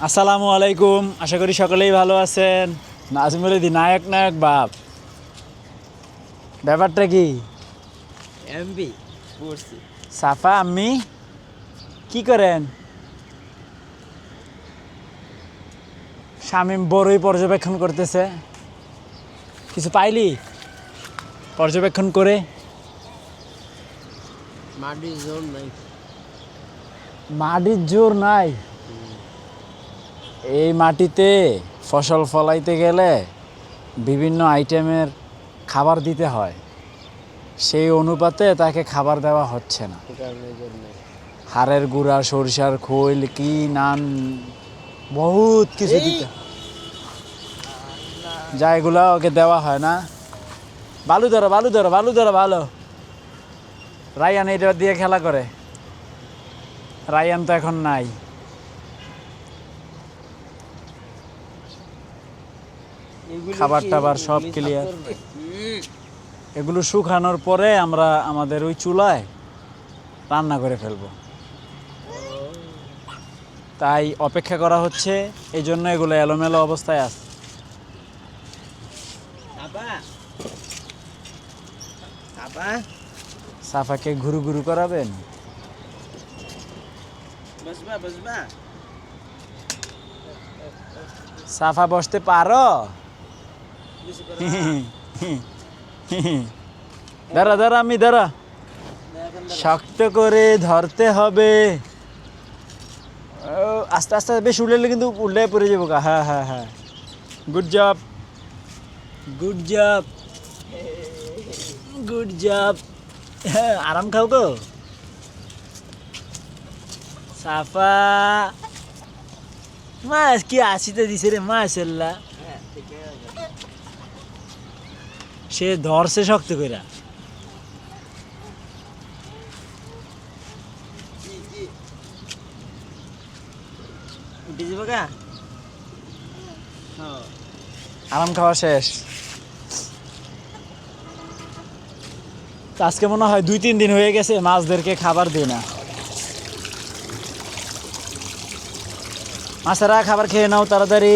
আসসালামু আলাইকুম, আশা করি সকলেই ভালো আছেন। নাজমুল দি নায়ক নায়ক বাপ, ব্যাপারটা কি? এমবি পড়ছি। সাফা আম্মি কি করেন? শামীম বড়ই পর্যবেক্ষণ করতেছে। কিছু পাইলি পর্যবেক্ষণ করে? মাটির জোর নাই। মাটির জোর নাই। এই মাটিতে ফসল ফলাইতে গেলে বিভিন্ন আইটেমের খাবার দিতে হয়, সেই অনুপাতে তাকে খাবার দেওয়া হচ্ছে না। হাড়ের গুঁড়া, সরিষার খৈল, কি নান, বহুত কিছু দিতে, যা এগুলো ওকে দেওয়া হয় না। বালু ধরো, বালু ধরো, বালু ধরো, ভালো। রায়ান এটা দিয়ে খেলা করে। রায়ান তো এখন নাই। খাবার টাবার সব ক্লিয়ার। এগুলো শুকানোর পরে আমরা আমাদের ওই চুলায় রান্না করে ফেলবো, তাই অপেক্ষা করা হচ্ছে। এই জন্য এগুলো এলোমেলো অবস্থায় আছে। সাফাকে ঘুরু ঘুরু করাবেন? সাফা বসতে পারো? দাঁড়া দাঁড়া, আমি দাঁড়া, শক্ত করে ধরতে হবে। আস্তে আস্তে বেশ উঠলে কিন্তু উল্টে পড়ে যাবো। হ্যাঁ হ্যাঁ হ্যাঁ, good job, good job, good job. হ্যাঁ, আরাম খাও গো সাফা। মাছ কি আসিতে দিছে রে, মাশাল্লাহ। সে ধরছে শক্ত কইরা। আরাম খাওয়া শেষ। আজকে মনে হয় 2-3 দিন হয়ে গেছে মাছদেরকে খাবার দিই না। মাছেরা খাবার খেয়ে নাও তাড়াতাড়ি।